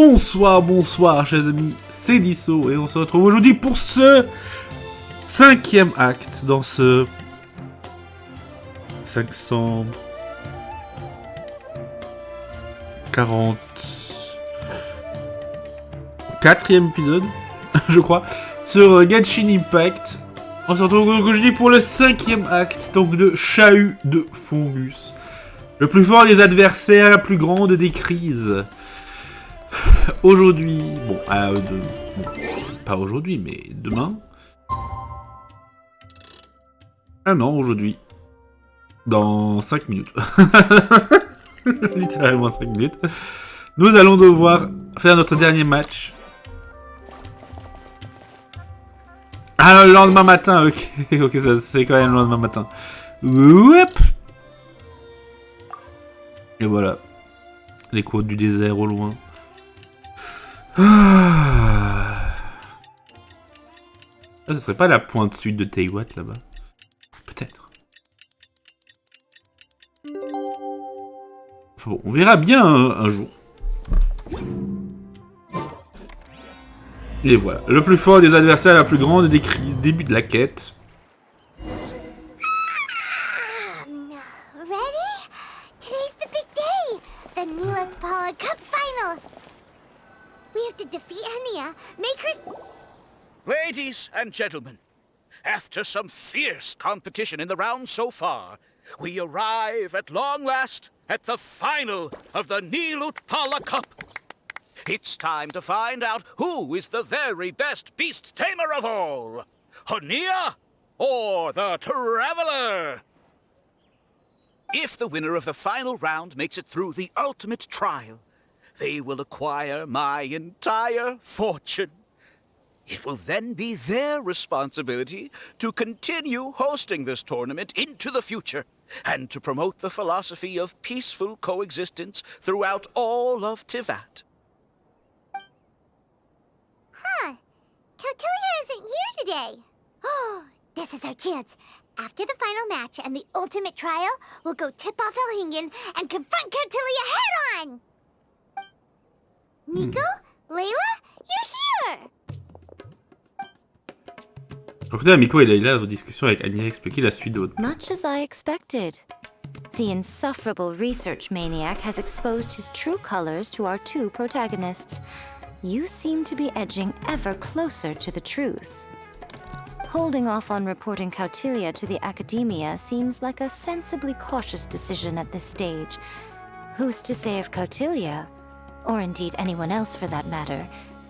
Bonsoir, bonsoir, chers amis, c'est Deaso et on se retrouve aujourd'hui pour ce 5e acte dans ce 544e épisode, je crois, sur Genshin Impact. On se retrouve aujourd'hui pour le 5e acte, donc de Chahut de Fungus. Le plus fort des adversaires, la plus grande des crises. Aujourd'hui, bon, pas aujourd'hui, mais demain. Ah non, aujourd'hui. Dans 5 minutes. Littéralement 5 minutes. Nous allons devoir faire notre dernier match. Ah, le lendemain matin, ok. Ok, c'est quand même le lendemain matin. Oups. Et voilà. Les côtes du désert au loin. Ah, ce serait pas la pointe sud de Taïwan là-bas? Peut-être. Enfin bon, on verra bien un jour. Et voilà. Le plus fort des adversaires, la plus grande des crises. Début de la quête. Ready? Today's the big day! The Nilotpalotus Cup final! We have to defeat Haniyya, make her... Ladies and gentlemen, after some fierce competition in the round so far, we arrive at long last at the final of the Nilotpalotus Cup. It's time to find out who is the very best beast tamer of all, Haniyya or the Traveler. If the winner of the final round makes it through the ultimate trial, they will acquire my entire fortune. It will then be their responsibility to continue hosting this tournament into the future and to promote the philosophy of peaceful coexistence throughout all of Tivat. Huh. Kautilya isn't here today. Oh, this is our chance. After the final match and the ultimate trial, we'll go tip off Haniyya and confront Kautilya head-on! Nico? Layla? You're here! Écoutez, Miko et Layla, vos discussions avec Haniyya expliquer la suite de votre... Much as I expected. The insufferable research maniac has exposed his true colors to our two protagonists. You seem to be edging ever closer to the truth. Holding off on reporting Kautilya to the academia seems like a sensibly cautious decision at this stage. Who's to say if Kautilya, or indeed anyone else for that matter,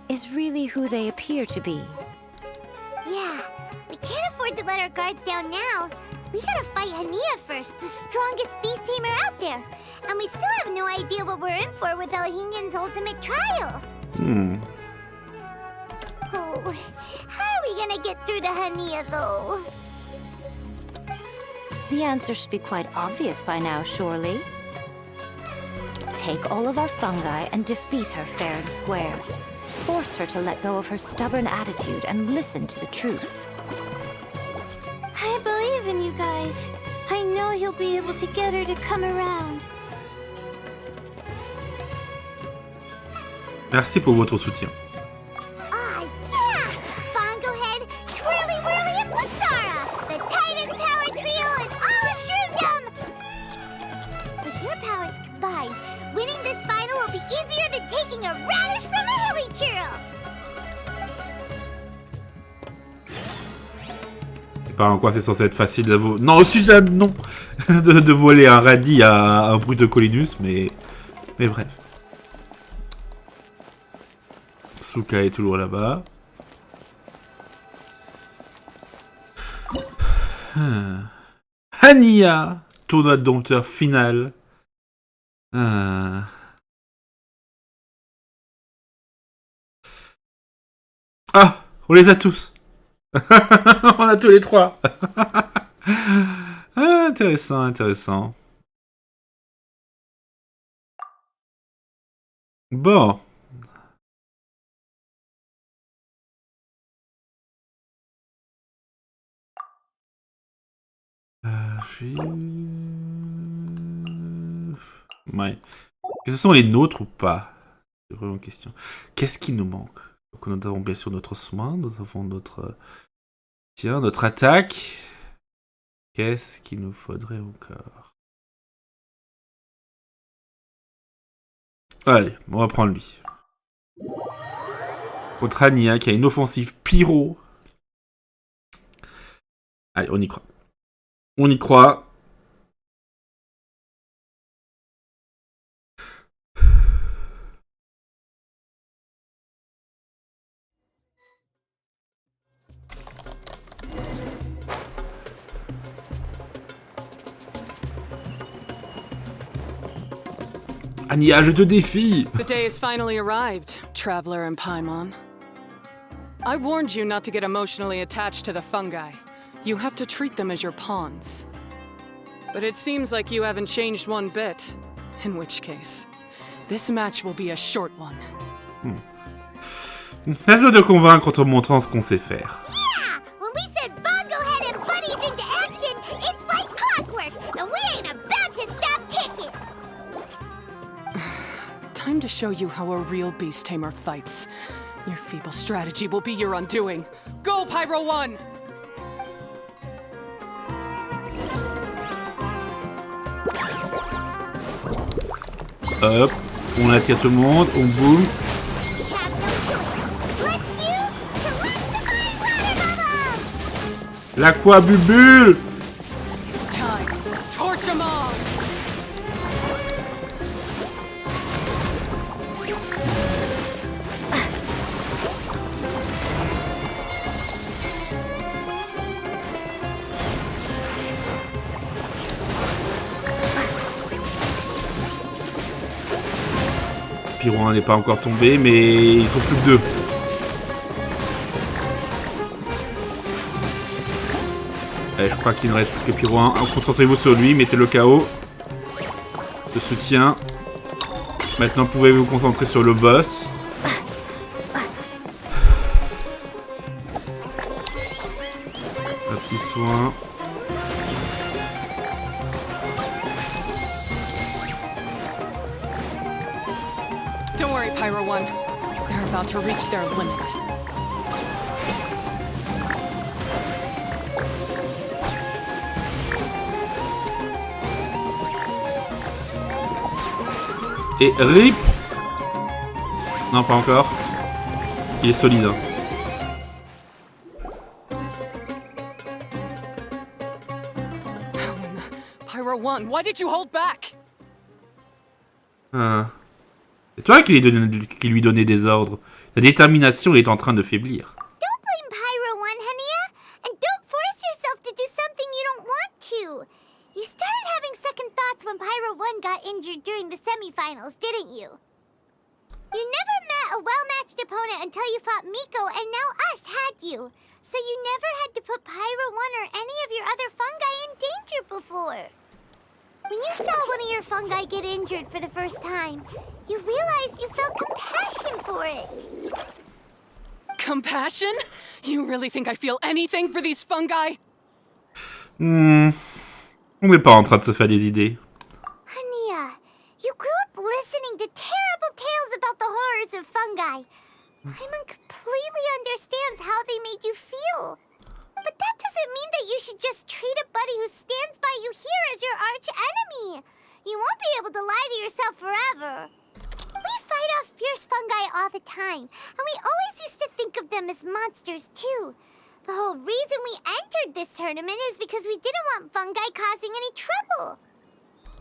is really who they appear to be? Yeah, we can't afford to let our guards down now. We gotta fight Haniyya first, the strongest beast tamer out there. And we still have no idea what we're in for with Haniyya's ultimate trial. Oh, how are we gonna get through to Haniyya, though? The answer should be quite obvious by now, surely. Take all of our fungi and defeat her fair and square. Force her to let go of her stubborn attitude and listen to the truth. I believe in you guys. I know you'll be able to get her to come around. Merci pour votre soutien. Ah, yeah! Bongo Head, Twirly Whirly, and Blitzara! The tightest power trio in all of Shroomdom! With your powers combined, winning this final will be easier than taking a radish from a hilly churl! C'est pas en quoi c'est censé être facile de voler... Non, Suzanne, non de voler un radis à un brut de Colinus, mais bref. Suka est toujours là-bas. Haniyya, tournoi de dompteur final. Ah, on les a tous. On a tous les trois. Ah, intéressant, intéressant. Bon. Ouais. Est-ce que ce sont les nôtres ou pas? C'est vraiment une question. Qu'est-ce qui nous manque? Donc nous avons bien sûr notre soin, nous avons notre... Tiens, notre attaque. Qu'est-ce qu'il nous faudrait encore? Allez, on va prendre lui. Contre Haniyya qui a une offensive pyro. Allez, on y croit. On y croit. Haniyya, je te défie! The day has finally arrived, Traveler and Paimon. I warned you not to get emotionally attached to the fungi. You have to treat them as your pawns. But it seems like you haven't changed one bit. In which case, this match will be a short one. Laisse-le de convaincre en te montrant ce qu'on sait faire. Yeah! When we send Bongo Head and buddies into action, it's like clockwork, and we ain't about to stop ticking! Time to show you how a real beast tamer fights. Your feeble strategy will be your undoing. Go, Pyro 1! Hop, on attire tout le monde, on boum. L'aqua bubule! It's time. Torch them all! Pyro 1 n'est pas encore tombé, mais ils sont plus que 2. Allez, je crois qu'il ne reste plus que Pyro 1. Concentrez-vous sur lui, mettez le KO. Le soutien. Maintenant, pouvez-vous vous concentrer sur le boss. Un petit soin. Don't worry, Pyro 1. They're about to reach their limit. Et RIP. Non, pas encore. Il est solide. Hein. Pyro 1, why did you hold back? C'est toi qui lui donnais des ordres. Ta détermination est en train de faiblir. Don't blame Pyro 1, Haniyya, and don't force yourself to do something you don't want to. You started having second thoughts when Pyro 1 got injured during the semifinals, didn't you? You never met a well-matched opponent until you fought Miko, and now us had you. So you never had to put Pyro 1 or any of your other fungi in danger before. When you saw one of your fungi get injured for the first time, you realized you felt compassion for it. Compassion? You really think I feel anything for these fungi? On n'est pas en train de se faire des idées. Haniyya, you grew up listening to terrible tales about the horrors of fungi. Paimon completely understands how they made you feel. But that doesn't mean that you should just treat a buddy who stands by you here as your arch enemy. You won't be able to lie to yourself forever. We fight off fierce fungi all the time, and we always used to think of them as monsters too. The whole reason we entered this tournament is because we didn't want fungi causing any trouble.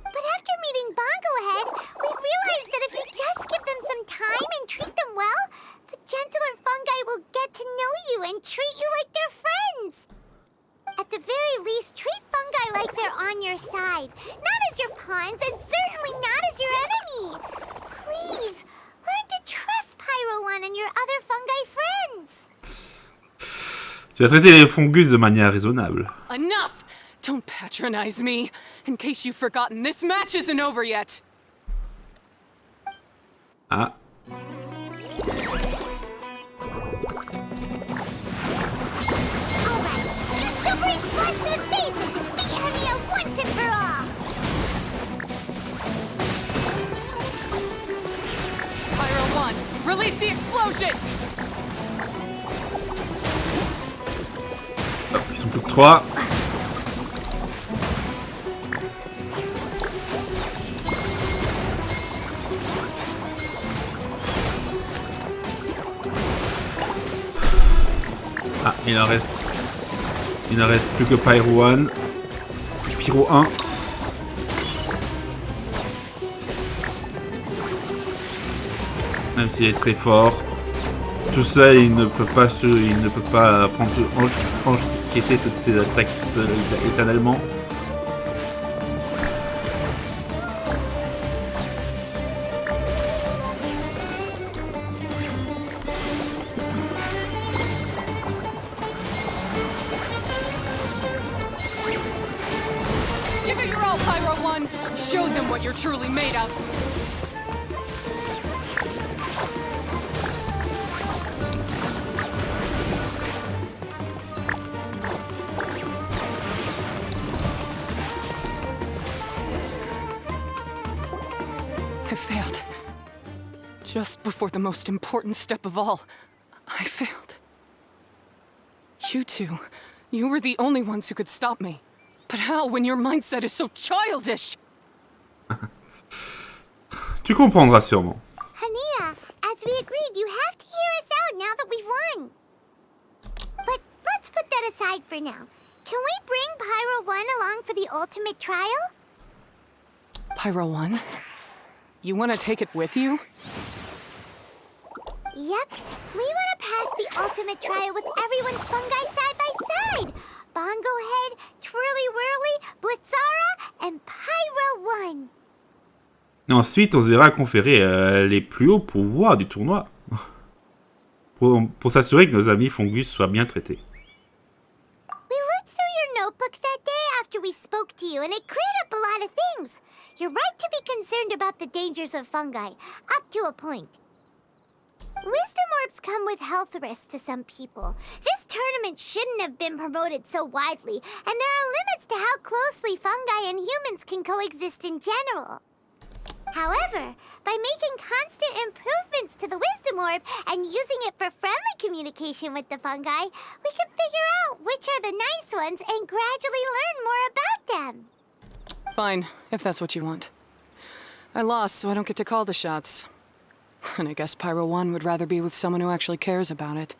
But after meeting Bongo Head, we realized that if you just give them some time and treat them well, the gentler fungi will get to know you and treat you like they're friends. At the very least, treat fungi like they're on your side, not as your pawns and certainly not as your enemy. Please, learn to trust Pyro 1 and your other fungi friends. Tu as traité les fungus de manière raisonnable. Enough! Don't patronize me. In case you've forgotten, this match isn't over yet. Ah. Alright, you super splash to the face and defeat Haniyya once and for all. Pyro 1, Ils sont plus que 3. Ah, il en reste plus que Pyro 1. Pyro 1. Même s'il est très fort, tout seul il ne peut pas encaisser toutes tes attaques éternellement. Give it your all, Pyro One! Show them what you're truly made of! I failed. Just before the most important step of all, I failed. You two, you were the only ones who could stop me. But how when your mindset is so childish? Tu comprendras sûrement. Haniyya, as we agreed, you have to hear us out now that we've won. But let's put that aside for now. Can we bring Pyro 1 along for the ultimate trial? Pyro One? You want to take it with you? Yep. We want to pass the ultimate trial with everyone's fungi side by side. Bongo Head, Twirly Whirly, Blitzara, and Pyro 1. Ensuite, on se verra conférer les plus hauts pouvoirs du tournoi. Pour s'assurer que nos amis Fungus soient bien traités. We looked through your notebook that day after we spoke to you, and it cleared up a lot of things. You're right to be concerned about the dangers of fungi, up to a point. Wisdom orbs come with health risks to some people. This tournament shouldn't have been promoted so widely, and there are limits to how closely fungi and humans can coexist in general. However, by making constant improvements to the Wisdom Orb and using it for friendly communication with the fungi, we can figure out which are the nice ones and gradually learn more about them. Fine, if that's what you want. I lost, so I don't get to call the shots. And I guess Pyro 1 would rather be with someone who actually cares about it.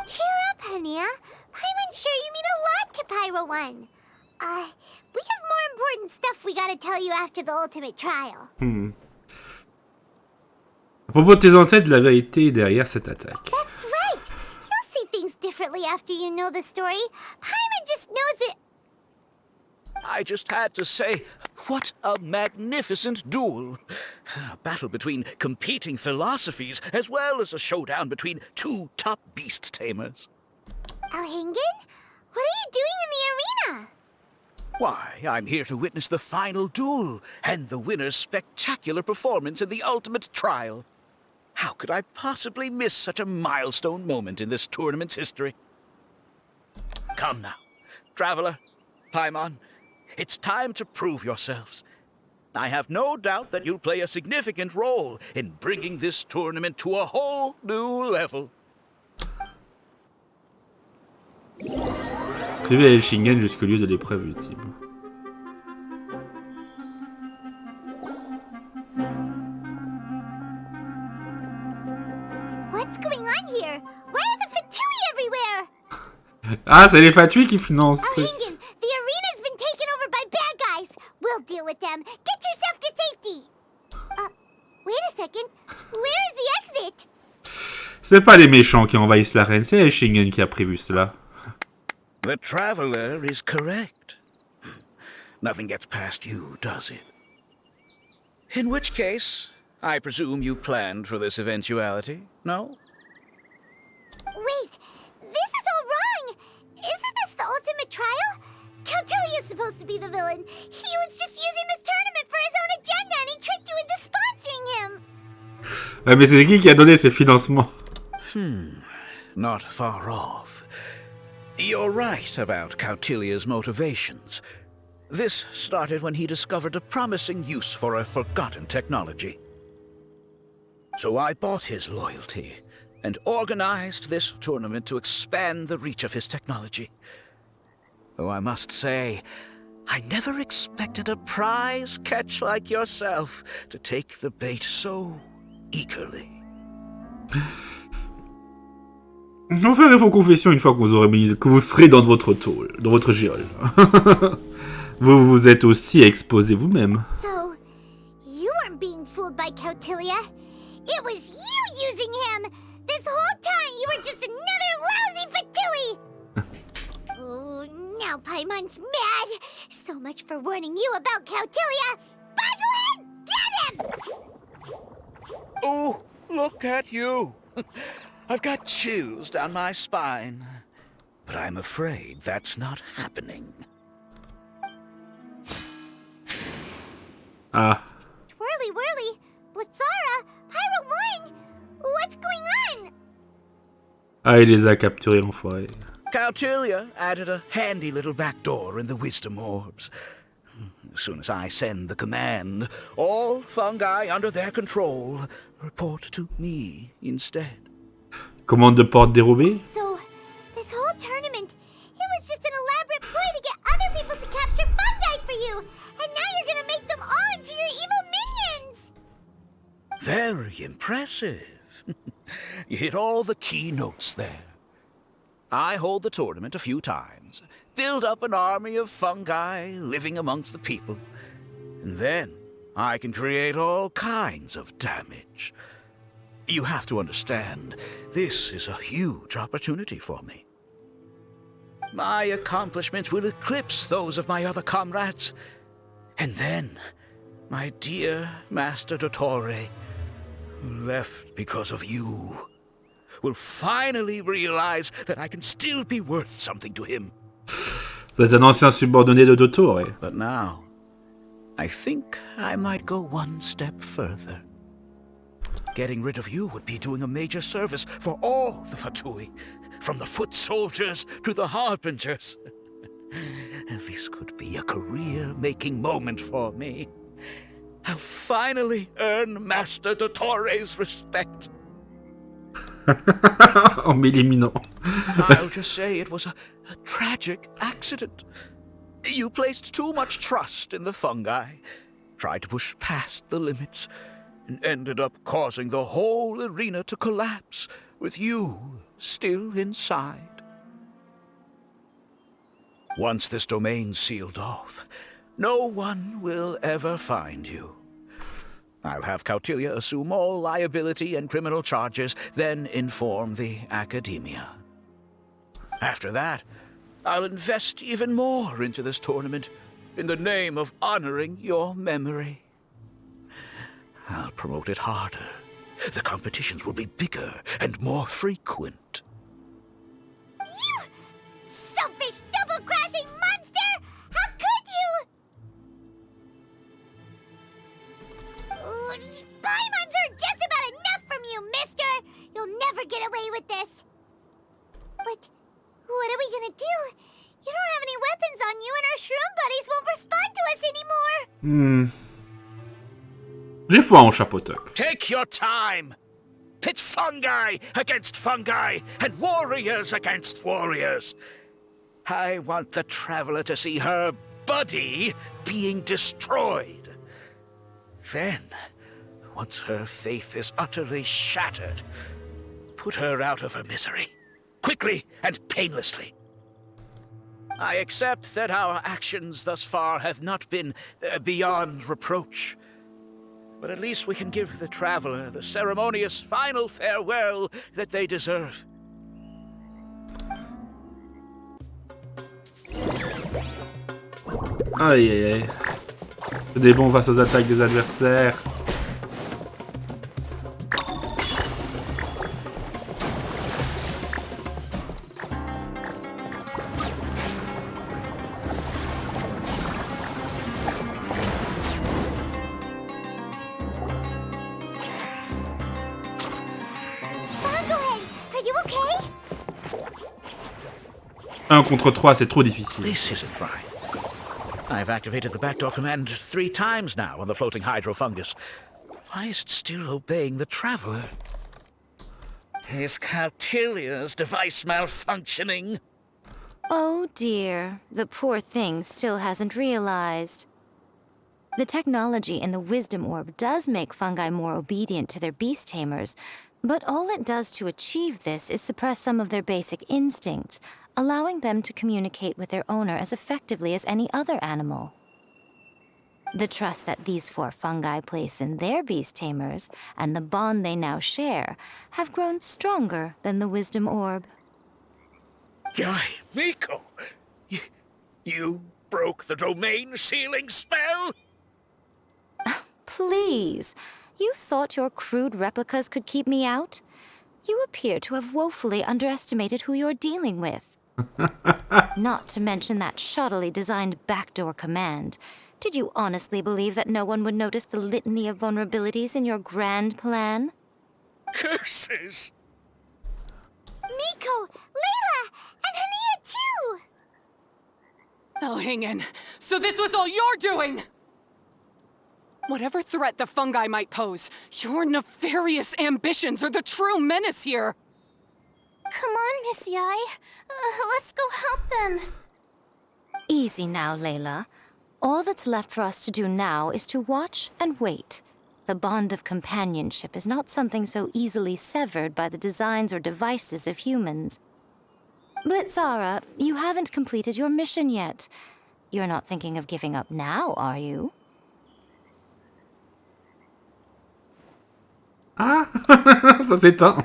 Cheer up, Haniyya. I'm sure you mean a lot to Pyro 1. We have more important stuff we gotta tell you after the ultimate trial. À propos de tes ancêtres, la vérité est derrière cette attaque. That's right. You'll see things differently after you know the story. Paimon just knows it. I just had to say, what a magnificent duel. A battle between competing philosophies, as well as a showdown between two top beast tamers. Alhingen? What are you doing in the arena? Why, I'm here to witness the final duel, and the winner's spectacular performance in the ultimate trial. How could I possibly miss such a milestone moment in this tournament's history? Come now, Traveler, Paimon, it's time to prove yourselves. I have no doubt that you'll play a significant role in bringing this tournament to a whole new level. Suivez Shingen jusqu'au lieu de l'épreuve ultime. What's going on here? Why are the Fatui everywhere? Ah, c'est les Fatui qui financent ce truc. Alhingen, the arena's been taken over by bad guys. We'll deal with them. Get yourself to safety. Wait a second. Where is the exit? C'est pas les méchants qui envahissent l'arène, c'est Shingen qui a prévu cela. The Traveler is correct. Nothing gets past you, does it? In which case, I presume you planned for this eventuality, no? Wait, this is all wrong. Isn't this the ultimate trial? Cautelia's supposed to be the villain. He was just using this tournament for his own agenda and he tricked you into sponsoring him. Ouais, mais c'est qui a donné ces financements? Not far off. You're right about Cautelia's motivations. This started when he discovered a promising use for a forgotten technology. So I bought his loyalty, and organized this tournament to expand the reach of his technology. Though I must say, I never expected a prize catch like yourself to take the bait so eagerly. On ferait vos confessions une fois que que vous serez dans votre tôle, dans votre géole. Vous vous êtes aussi exposé vous-même. So, you weren't being fooled by Kautilya. It was you using him! This whole time you were just another lousy Fatui! Oh, now Paimon's mad! So much for warning you about Kautilya! Boglehead, get him! Oh, look at you! I've got chills down my spine. But I'm afraid that's not happening. Ah. Twirly whirly, Blitzara, Pyro 1! What's going on? Ah, il les a capturés, l'enfoiré. Kautilya added a handy little back door in the wisdom orbs. As soon as I send the command, all fungi under their control report to me instead. Commande de porte dérobée? So, this whole tournament, it was just an elaborate ploy to get other people to capture fungi for you! And now you're gonna make them all into your evil minions! Very impressive. You hit all the key notes there. I hold the tournament a few times, build up an army of fungi living amongst the people, and then I can create all kinds of damage. You have to understand, this is a huge opportunity for me. My accomplishments will eclipse those of my other comrades. And then, my dear Master Dottore, who left because of you, will finally realize that I can still be worth something to him. Vous êtes un ancien subordonné de Dottore. But now, I think I might go one step further. Getting rid of you would be doing a major service for all the Fatui, from the foot soldiers to the harbingers. This could be a career-making moment for me. I'll finally earn Master Dottore's respect. En m'éliminant. I'll just say it was a tragic accident. You placed too much trust in the fungi, tried to push past the limits, and ended up causing the whole arena to collapse, with you still inside. Once this domain's sealed off, no one will ever find you. I'll have Kautilya assume all liability and criminal charges, then inform the academia. After that, I'll invest even more into this tournament, in the name of honoring your memory. I'll promote it harder. The competitions will be bigger and more frequent. You selfish, double-crashing monster! How could you? Paimons are just about enough from you, mister! You'll never get away with this. But what are we gonna do? You don't have any weapons on you and our shroom buddies won't respond to us anymore. J'ai foi en chapeautoc. Take your time! Pit fungi against fungi, and warriors against warriors. I want the traveler to see her buddy being destroyed. Then, once her faith is utterly shattered, put her out of her misery, quickly and painlessly. I accept that our actions thus far have not been beyond reproach. But at least we can give the traveler the ceremonious final farewell that they deserve. Aïe aïe aïe. C'est des bons face aux attaques des adversaires. Are you okay? 1 contre 3, c'est trop difficile. This isn't right. I've activated the backdoor command 3 times now on the floating hydrofungus. Why is it still obeying the traveler? Is Caltillia's device malfunctioning? Oh dear, the poor thing still hasn't realized. The technology in the Wisdom Orb does make fungi more obedient to their beast tamers, but all it does to achieve this is suppress some of their basic instincts, allowing them to communicate with their owner as effectively as any other animal. The trust that these 4 fungi place in their beast tamers, and the bond they now share, have grown stronger than the Wisdom Orb. Yai, Miko! You broke the domain sealing spell? Please, you thought your crude replicas could keep me out? You appear to have woefully underestimated who you're dealing with. Not to mention that shoddily designed backdoor command. Did you honestly believe that no one would notice the litany of vulnerabilities in your grand plan? Curses! Miko, Layla, and Haniyya too! I'll hang in. So this was all you're doing! Whatever threat the fungi might pose, your nefarious ambitions are the true menace here! Come on, Miss Yai. Let's go help them. Easy now, Layla. All that's left for us to do now is to watch and wait. The bond of companionship is not something so easily severed by the designs or devices of humans. Blitzara, you haven't completed your mission yet. You're not thinking of giving up now, are you? Ah, ça s'éteint.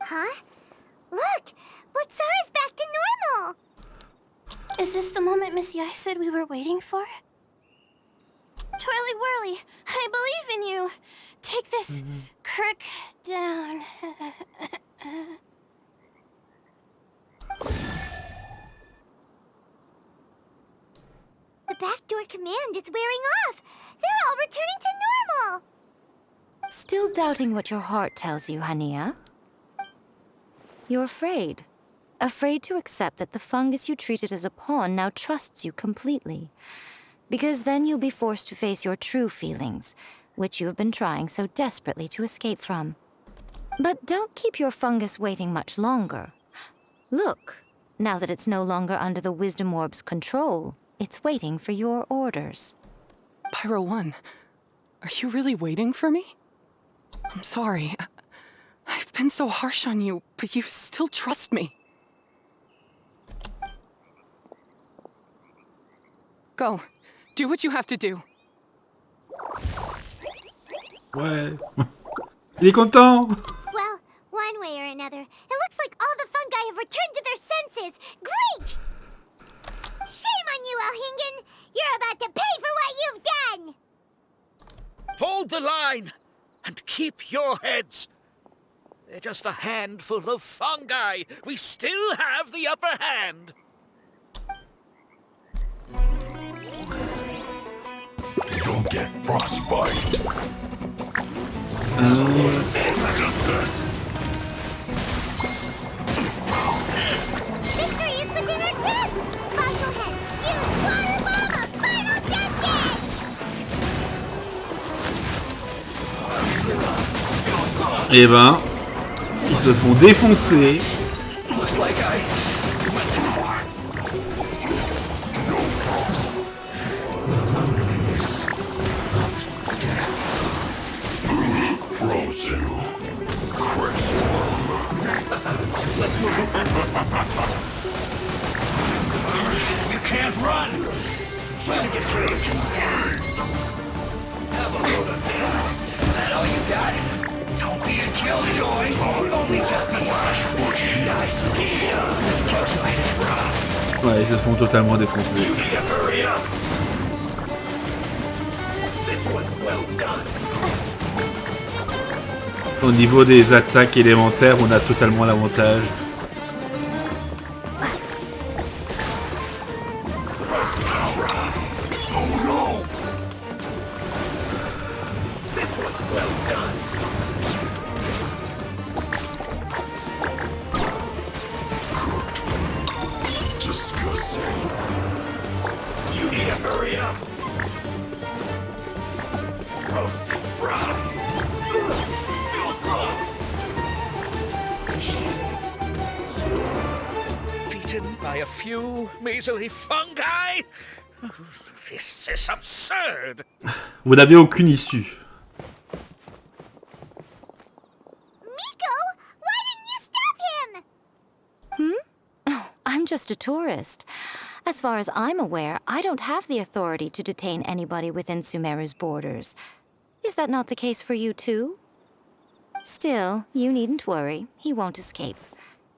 Huh? Look! Blitzara's back to normal! Is this the moment Miss Yai said we were waiting for? Twirly Whirly, I believe in you! Take this crook down. The backdoor command is wearing off! They're all returning to normal! Still doubting what your heart tells you, Haniyya? You're afraid. Afraid to accept that the fungus you treated as a pawn now trusts you completely. Because then you'll be forced to face your true feelings, which you have been trying so desperately to escape from. But don't keep your fungus waiting much longer. Look, now that it's no longer under the Wisdom Orb's control, it's waiting for your orders. Pyro 1, are you really waiting for me? I'm sorry. I've been so harsh on you, but you still trust me. Go. Do what you have to do. Ouais. Il est content. Well, one way or another, it looks like all the fungi have returned to their senses. Great! Shame on you, Elhingen! You're about to pay for what you've done! Hold the line! And keep your heads! They're just a handful of fungi. We still have the upper hand. You'll get frostbite. Victory is within our grasp! Bongo Head, use Water Bomb of Final Justice! Et ben, ils se font défoncer. Looks like I went too far. Frozen. Let's move. You can't run. Trying to get through. Have a load of this. That all you got? Don't be a killjoy. Only just be miscalculated. Ouais, ils se font totalement défoncer. Hurry up. This was well done. Au niveau des attaques élémentaires, on a totalement l'avantage. You need to hurry up. Roasted fry. by a few measly fungi? This is absurd. Vous n'avez aucune issue. Miko, why didn't you stop him? I'm just a tourist. As far as I'm aware, I don't have the authority to detain anybody within Sumeru's borders. Is that not the case for you too? Still, you needn't worry. He won't escape.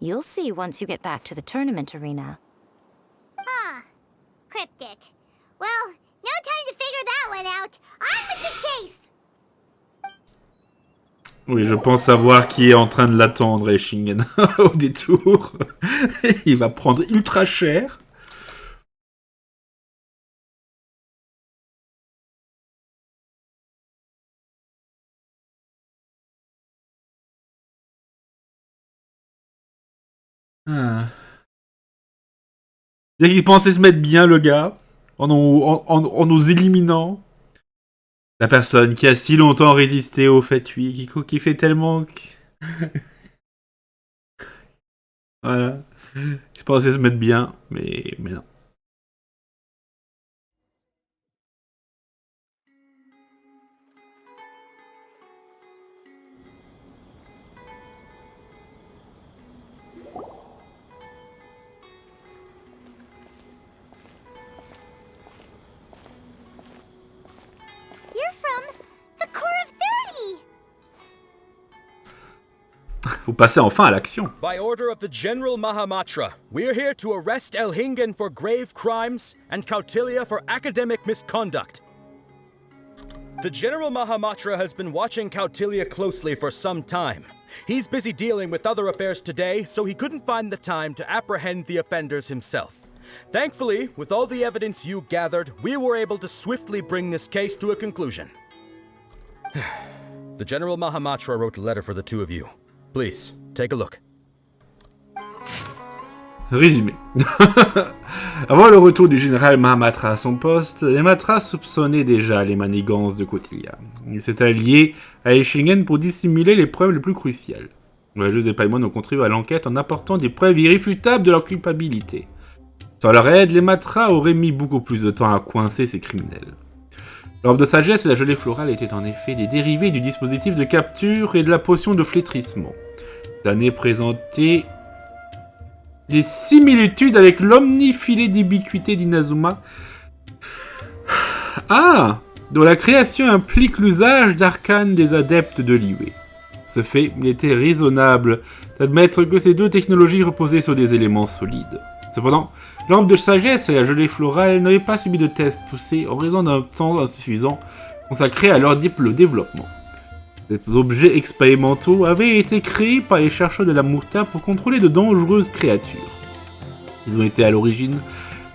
You'll see once you get back to the tournament arena. Huh. Cryptic. Well, no time to figure that one out. On with the chase! Oui, je pense savoir qui est en train de l'attendre, Shingen, au détour. Il va prendre ultra cher. Dès qu'il pensait se mettre bien, le gars, en nous éliminant. La personne qui a si longtemps résisté au fait, oui, qui fait tellement... Voilà. Il pensait se mettre bien, mais non. You're from the Core of 30! Faut passer enfin à l'action. By order of the General Mahamatra, we're here to arrest Elhingen for grave crimes and Kautilya for academic misconduct. The General Mahamatra has been watching Kautilya closely for some time. He's busy dealing with other affairs today, so he couldn't find the time to apprehend the offenders himself. Thankfully, with all the evidence you gathered, we were able to swiftly bring this case to a conclusion. The General Mahamatra wrote a letter for the two of you. Please, take a look. Résumé. Avant le retour du général Mahamatra à son poste, les Matras soupçonnaient déjà les manigances de Kautilya. Ils s'étaient alliés à Eishingen pour dissimuler les preuves les plus cruciales. Les voyageuses et Paimon ont contribué à l'enquête en apportant des preuves irréfutables de leur culpabilité. Sans leur aide, les Matras auraient mis beaucoup plus de temps à coincer ces criminels. L'orbe de sagesse et la gelée florale étaient en effet des dérivés du dispositif de capture et de la potion de flétrissement. Cette année présentait des similitudes avec l'omnifilet d'ubiquité d'Inazuma. Dont la création implique l'usage d'arcanes des adeptes de l'Iwe. Ce fait, il était raisonnable d'admettre que ces deux technologies reposaient sur des éléments solides. Cependant, l'orbe de sagesse et la gelée florale n'avaient pas subi de tests poussés en raison d'un temps insuffisant consacré à leur développement. Ces objets expérimentaux avaient été créés par les chercheurs de la Murta pour contrôler de dangereuses créatures. Ils ont été à l'origine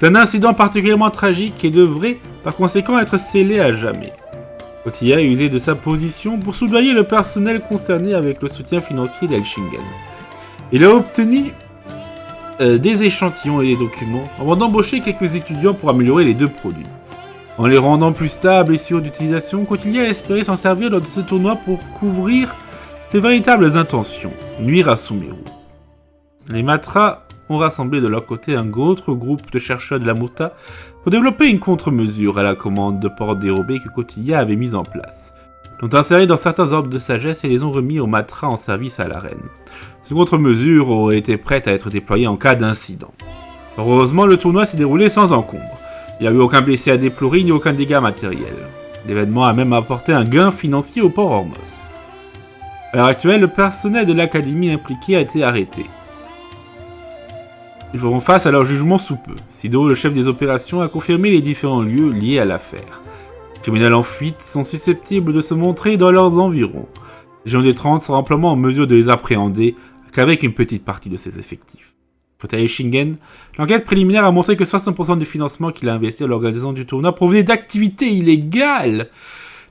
d'un incident particulièrement tragique et devraient par conséquent être scellés à jamais. Kautilya a usé de sa position pour soudoyer le personnel concerné avec le soutien financier d'Elshingen. Il a obtenu des échantillons et des documents avant d'embaucher quelques étudiants pour améliorer les deux produits. En les rendant plus stables et sûrs d'utilisation, Kautilya a espéré s'en servir lors de ce tournoi pour couvrir ses véritables intentions, nuire à Sumeru. Les Matras ont rassemblé de leur côté un autre groupe de chercheurs de la Murta pour développer une contre-mesure à la commande de portes dérobées que Kautilya avait mise en place. Ils l'ont inséré dans certains orbes de sagesse et les ont remis aux Matras en service à l'arène. Ces contre-mesures auraient été prêtes à être déployées en cas d'incident. Heureusement, le tournoi s'est déroulé sans encombre. Il n'y a eu aucun blessé à déplorer ni aucun dégât matériel. L'événement a même apporté un gain financier au port Hormos. À l'heure actuelle, le personnel de l'académie impliqué a été arrêté. Ils feront face à leur jugement sous peu. Sido, le chef des opérations, a confirmé les différents lieux liés à l'affaire. Les criminels en fuite sont susceptibles de se montrer dans leurs environs. Les gens des 30 seront amplement en mesure de les appréhender qu'avec une petite partie de ses effectifs. Quant à Eishingen, l'enquête préliminaire a montré que 60% du financement qu'il a investi à l'organisation du tournoi provenait d'activités illégales.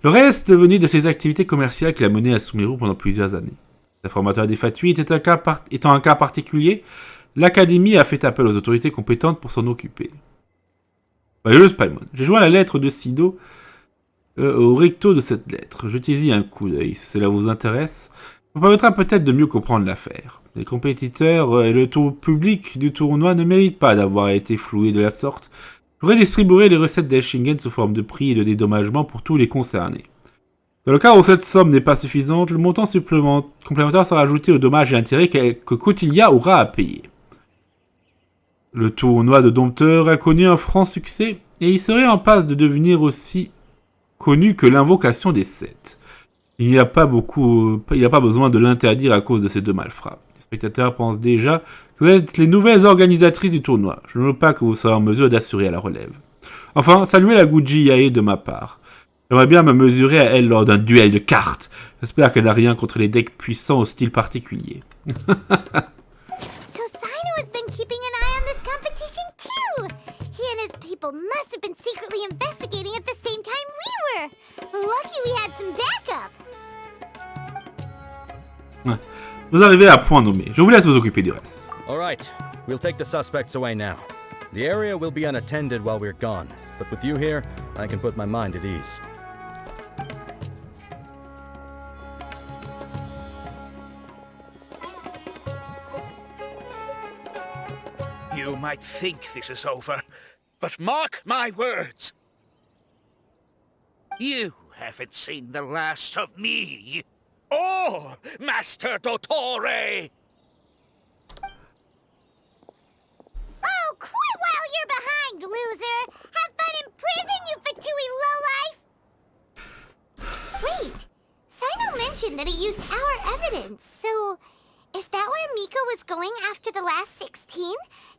Le reste venait de ses activités commerciales qu'il a menées à Sumeru pendant plusieurs années. L'informateur des Fatui étant un cas particulier, l'Académie a fait appel aux autorités compétentes pour s'en occuper. Voyageuse Paimon, j'ai joint la lettre de Sido au recto de cette lettre. Jetez-y un coup d'œil si cela vous intéresse. vous permettra peut-être de mieux comprendre l'affaire. Les compétiteurs et le tour public du tournoi ne méritent pas d'avoir été floués de la sorte. Je redistribuerai les recettes d'Elchingen sous forme de prix et de dédommagement pour tous les concernés. Dans le cas où cette somme n'est pas suffisante, le montant complémentaire sera ajouté aux dommages et intérêts que Haniyya aura à payer. Le tournoi de dompteurs a connu un franc succès et il serait en passe de devenir aussi connu que l'invocation des sept. Il n'y a pas besoin de l'interdire à cause de ces deux malfrats. Les spectateurs pensent déjà que vous êtes les nouvelles organisatrices du tournoi. Je ne veux pas que vous soyez en mesure d'assurer à la relève. Enfin, saluez la Guji Yae de ma part. J'aimerais bien me mesurer à elle lors d'un duel de cartes. J'espère qu'elle n'a rien contre les decks puissants au style particulier. So Sino has been keeping an eye on this competition too! He and his people must have been secretly investigating at the same time we were! Lucky we had some backup! Vous arrivez à point nommé. Je vous laisse vous occuper du reste. Alright, we'll take the suspects away now. The area will be unattended while we're gone, but with you here, I can put my mind at ease. You might think this is over, but mark my words. You haven't seen the last of me, or Master Dottore. Oh, quit while you're behind, loser! Have fun in prison, you fatui lowlife! Wait, Sino mentioned that he used our evidence, so is that where Miko was going after the last 16?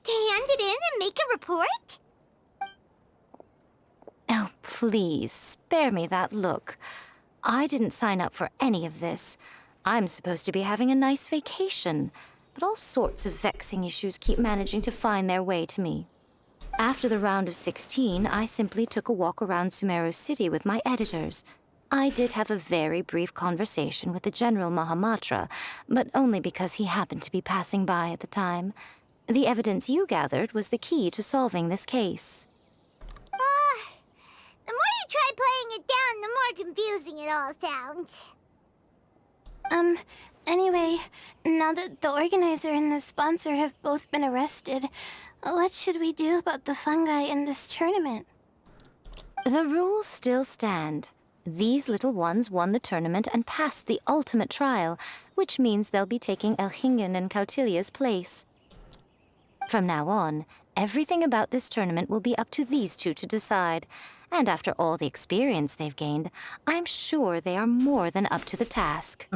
To hand it in and make a report? Oh, please, spare me that look. I didn't sign up for any of this. I'm supposed to be having a nice vacation, but all sorts of vexing issues keep managing to find their way to me. After the round of 16, I simply took a walk around Sumeru City with my editors. I did have a very brief conversation with the General Mahamatra, but only because he happened to be passing by at the time. The evidence you gathered was the key to solving this case. The more you try playing it down, the more confusing it all sounds. Anyway, now that the organizer and the sponsor have both been arrested, what should we do about the fungi in this tournament? The rules still stand. These little ones won the tournament and passed the ultimate trial, which means they'll be taking Elchingen and Kautilya's place. From now on, everything about this tournament will be up to these two to decide. And after all the experience they've gained, I'm sure they are more than up to the task.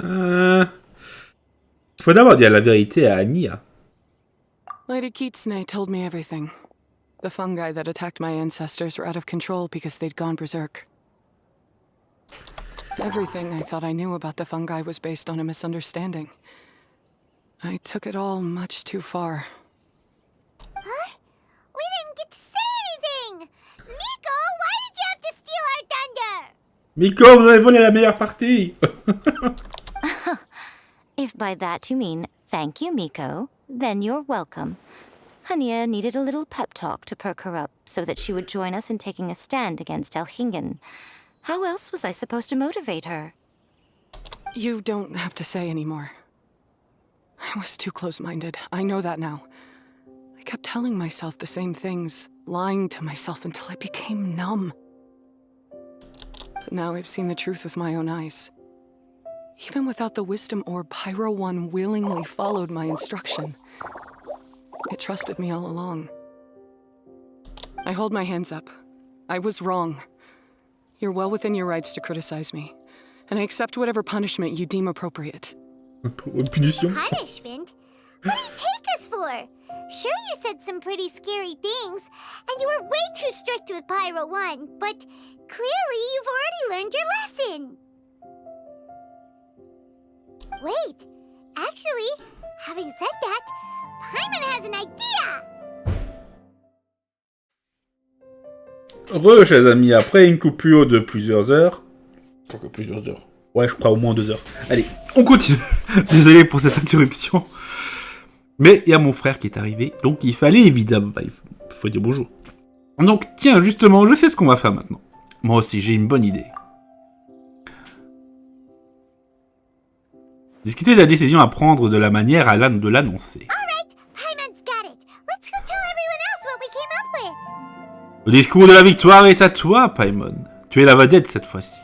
Faut d'abord dire la vérité à Haniyya. Lady Kitsune told me everything. The fungi that attacked my ancestors were out of control because they'd gone berserk. Everything I thought I knew about the fungi was based on a misunderstanding. I took it all much too far. Huh? We didn't get to say anything! Miko, why did you have to steal our thunder? Miko, vous avez volé la meilleure partie. If by that you mean thank you, Miko, then you're welcome. Haniyya needed a little pep talk to perk her up so that she would join us in taking a stand against Elchingen. How else was I supposed to motivate her? You don't have to say anymore. I was too close-minded. I know that now. I kept telling myself the same things, lying to myself until I became numb. But now I've seen the truth with my own eyes. Even without the wisdom orb, Pyro 1 willingly followed my instruction. It trusted me all along. I hold my hands up. I was wrong. You're well within your rights to criticize me, and I accept whatever punishment you deem appropriate. Punition? Punishment? What do you take us for? Sure, you said some pretty scary things, and you were way too strict with Pyro 1, but clearly you've already learned your lesson. Wait, actually, having said that, Paimon has an idea! Chers amis, après une coupure de plusieurs heures... Plusieurs heures. Ouais, je crois au moins 2 heures. Allez, on continue. Désolé pour cette interruption. Mais il y a mon frère qui est arrivé, donc il fallait évidemment... il faut dire bonjour. Donc, tiens, justement, je sais ce qu'on va faire maintenant. Moi aussi, j'ai une bonne idée. Discuter de la décision à prendre de la manière de l'annoncer. Alright, Paimon's got it. Let's go tell everyone else what we came up with. Le discours de la victoire est à toi, Paimon. Tu es la vedette cette fois-ci.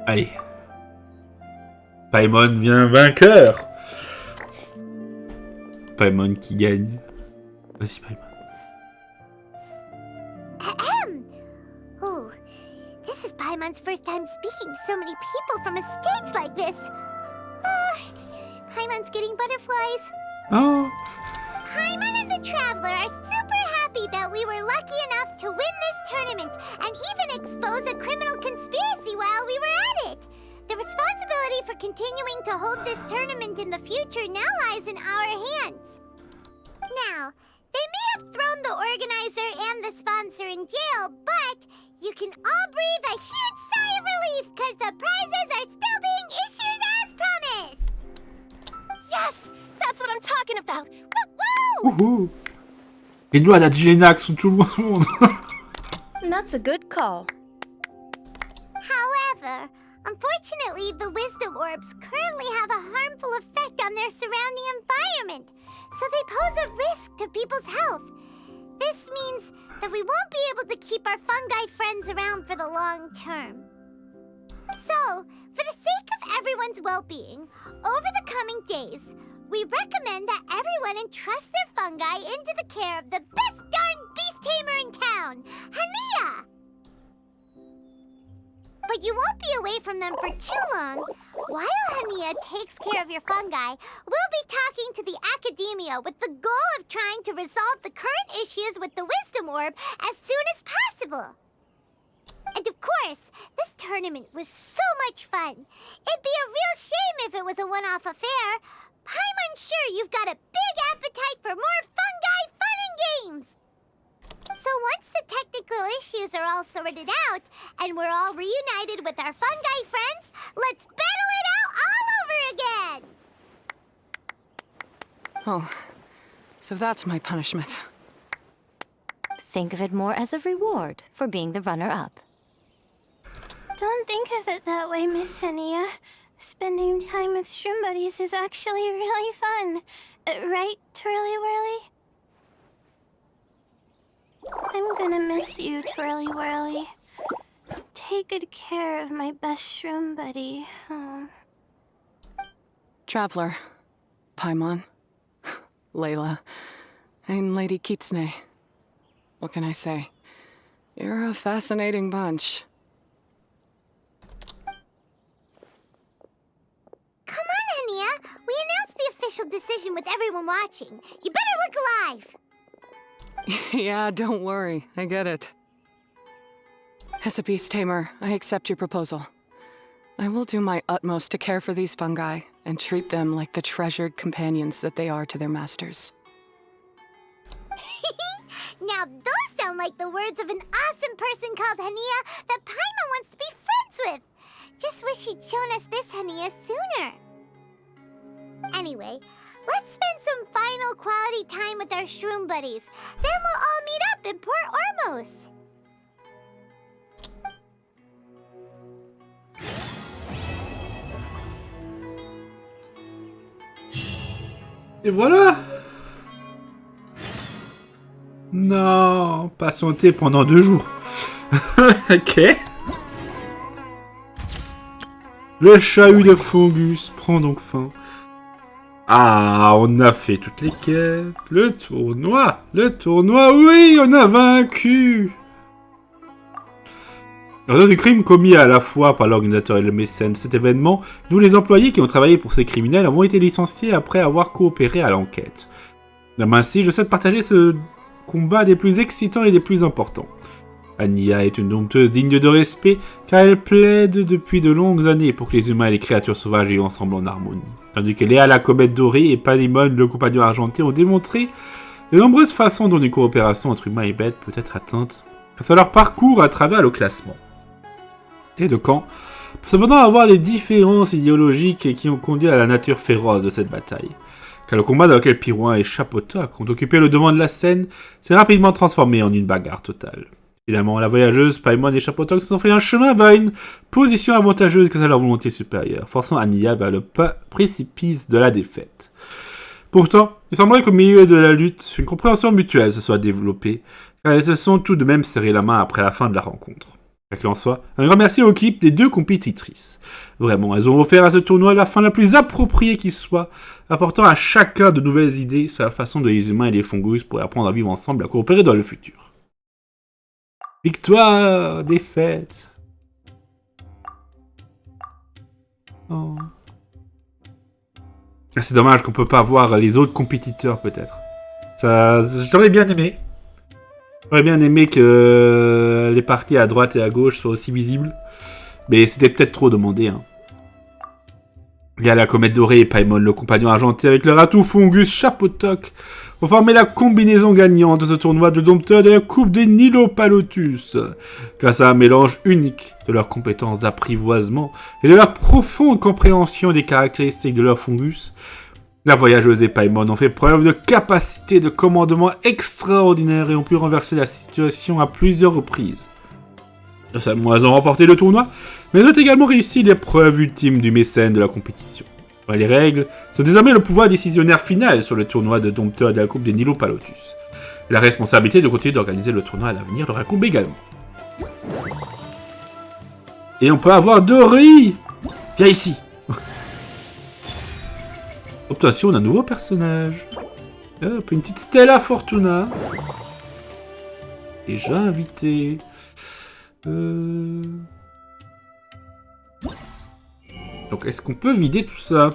Allez. Paimon vient vainqueur. Paimon qui gagne. Vas-y, Paimon. Ahem. Oh, this is Paimon's first time speaking to so many people from a stage like this. Paimon's getting butterflies. Oh. Paimon and the Traveler are super happy that we were lucky enough to win this tournament and even expose a criminal conspiracy while we were at it. The responsibility for continuing to hold this tournament in the future now lies in our hands. Now, they may have thrown the organizer and the sponsor in jail, but you can all breathe a huge sigh of relief because the prizes are still being issued as promised! Yes! That's what I'm talking about! Woo-woo! Ouhou. Les doigts d'Adjilenax sont tout le monde. That's a good call. However, unfortunately, the wisdom orbs currently have a harmful effect on their surrounding environment, so they pose a risk to people's health. This means that we won't be able to keep our fungi friends around for the long term. So, for the sake of everyone's well-being, over the coming days, we recommend that everyone entrust their fungi into the care of the best darn beast tamer in town, Haniyya! But you won't be away from them for too long. While Haniyya takes care of your fungi, we'll be talking to the academia with the goal of trying to resolve the current issues with the wisdom orb as soon as possible. And of course, this tournament was so much fun. It'd be a real shame if it was a one-off affair. I'm unsure you've got a big appetite for more fungi fun and games. So once the technical issues are all sorted out, and we're all reunited with our fungi friends, let's battle it out all over again! Oh, so that's my punishment. Think of it more as a reward for being the runner-up. Don't think of it that way, Miss Haniyya. Spending time with shroom buddies is actually really fun. Right, Twirly Whirly? I'm gonna miss you, Twirly Whirly. Take good care of my best shroom buddy. Oh. Traveler, Paimon, Layla, and Lady Kitsune. What can I say? You're a fascinating bunch. Come on, Haniyya! We announced the official decision with everyone watching. You better look alive! Yeah, don't worry. I get it. As a beast tamer, I accept your proposal. I will do my utmost to care for these fungi and treat them like the treasured companions that they are to their masters. Now those sound like the words of an awesome person called Haniyya that Paimon wants to be friends with. Just wish she'd shown us this Haniyya sooner. Anyway, let's spend some final quality time with our shroom buddies. Then we'll all meet up in Port Ormos. Et voilà. Non, patienter pendant 2 jours. Ok. Le chahut de Fungus prend donc fin. Ah, on a fait toutes les quêtes. Le tournoi, oui, on a vaincu. Lors du crime commis à la fois par l'organisateur et le mécène de cet événement, nous les employés qui ont travaillé pour ces criminels avons été licenciés après avoir coopéré à l'enquête. Ainsi, je souhaite partager ce combat des plus excitants et des plus importants. Haniyya est une dompteuse digne de respect, car elle plaide depuis de longues années pour que les humains et les créatures sauvages vivent ensemble en harmonie. Tandis que Léa la comète dorée et Paimon le compagnon argenté ont démontré de nombreuses façons dont une coopération entre humains et bêtes peut être atteinte grâce à leur parcours à travers le classement. Et de quand peut cependant avoir des différences idéologiques qui ont conduit à la nature féroce de cette bataille. Car le combat dans lequel Pirouin et Chapotoc ont occupé le devant de la scène s'est rapidement transformé en une bagarre totale. Finalement, la voyageuse, Paimon et Chapotok se sont fait un chemin vers une position avantageuse grâce à leur volonté supérieure, forçant Haniyya vers le précipice de la défaite. Pourtant, il semblerait qu'au milieu de la lutte, une compréhension mutuelle se soit développée, car elles se sont tout de même serré la main après la fin de la rencontre. Quoi qu'il en soit, un grand merci aux équipes des deux compétitrices. Vraiment, elles ont offert à ce tournoi la fin la plus appropriée qui soit, apportant à chacun de nouvelles idées sur la façon dont les humains et les fungus pourraient apprendre à vivre ensemble et à coopérer dans le futur. Victoire, défaite. Oh. C'est dommage qu'on peut pas voir les autres compétiteurs, peut-être. Ça, j'aurais bien aimé. J'aurais bien aimé que les parties à droite et à gauche soient aussi visibles. Mais c'était peut-être trop demandé. Hein. Il y a la comète dorée et Paimon, le compagnon argenté avec leur atout fungus Chapotok, pour former la combinaison gagnante de ce tournoi de dompteurs de la coupe des Nilotpalotus. Grâce à un mélange unique de leurs compétences d'apprivoisement et de leur profonde compréhension des caractéristiques de leur fungus, la voyageuse et Paimon ont fait preuve de capacité de commandement extraordinaire et ont pu renverser la situation à plusieurs reprises. Non seulement elles ont remporté le tournoi, mais elles ont également réussi l'épreuve ultime du mécène de la compétition. Les règles, c'est désormais le pouvoir décisionnaire final sur le tournoi de dompteurs de la coupe des Nilotpalotus. La responsabilité de continuer d'organiser le tournoi à l'avenir leur incombe également. Et on peut avoir Dory. Viens ici. Obtention d'un nouveau personnage. Hop, une petite Stella Fortuna. Déjà invité. Donc, est-ce qu'on peut vider tout ça?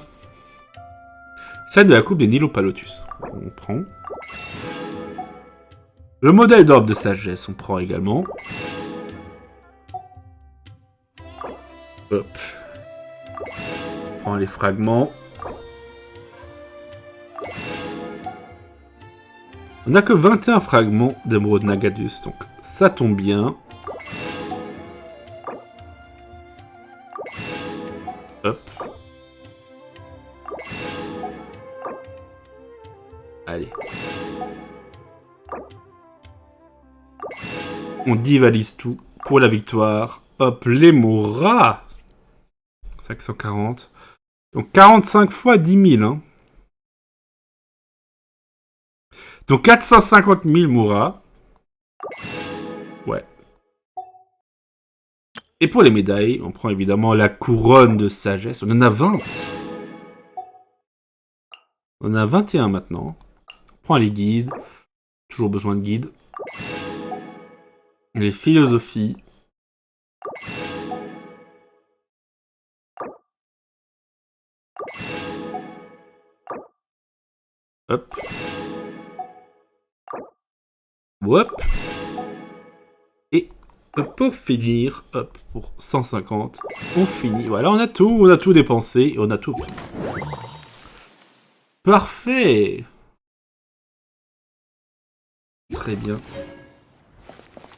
Celle de la coupe des Nilotpalotus. On prend. Le modèle d'orbe de sagesse, on prend également. Hop. On prend les fragments. On n'a que 21 fragments d'émeraude Nagadus, donc ça tombe bien. Hop. Allez. On divalise tout pour la victoire. Hop, les Moras. 540. Donc 45 fois 10 000. Hein. Donc 450 000 Moras. Ouais. Et pour les médailles, on prend évidemment la couronne de sagesse. On en a 20. On en a 21 maintenant. On prend les guides. Toujours besoin de guides. Les philosophies. Hop. Hop. Et pour finir, hop, pour 150, on finit. Voilà, on a tout dépensé et on a tout pris. Parfait. Très bien.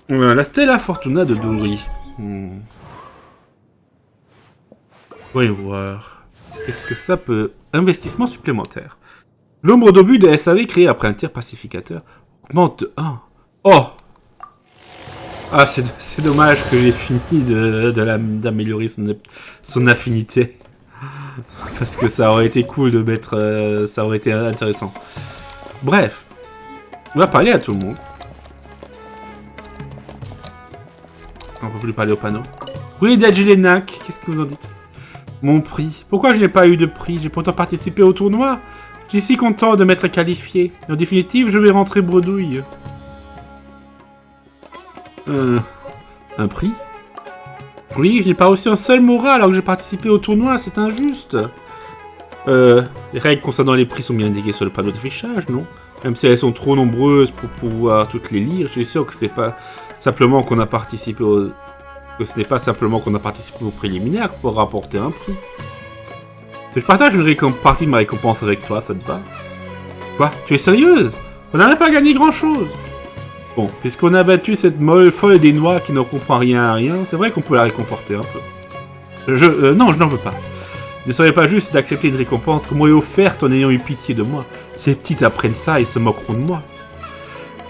La Stella Fortuna de Dory. Voyons voir. Qu'est-ce que ça peut... Investissement supplémentaire. L'ombre d'obus de SAV créé après un tir pacificateur augmente de 1. Oh! Ah, c'est dommage que j'ai fini d'améliorer son affinité. Parce que ça aurait été cool de mettre... ça aurait été intéressant. Bref. On va parler à tout le monde. On peut plus parler au panneau. Oui, Dajelenak, qu'est-ce que vous en dites? Mon prix. Pourquoi je n'ai pas eu de prix? J'ai pourtant participé au tournoi. Je suis si content de m'être qualifié. En définitive, je vais rentrer bredouille. Un prix? Oui, je n'ai pas reçu un seul Mora alors que j'ai participé au tournoi, c'est injuste. Les règles concernant les prix sont bien indiquées sur le panneau d'affichage, non? Même si elles sont trop nombreuses pour pouvoir toutes les lire, je suis sûr que ce n'est pas simplement qu'on a participé au... préliminaire pour rapporter un prix. Si je partage une partie de ma récompense avec toi, ça te va? Quoi? Tu es sérieuse? On n'a même pas gagné grand-chose. Bon, puisqu'on a battu cette molle folle des noix qui ne comprend rien à rien, c'est vrai qu'on peut la réconforter un peu. Non, je n'en veux pas. Il ne serait pas juste d'accepter une récompense qu'on m'aurait offerte en ayant eu pitié de moi. Ces petites apprennent ça et se moqueront de moi.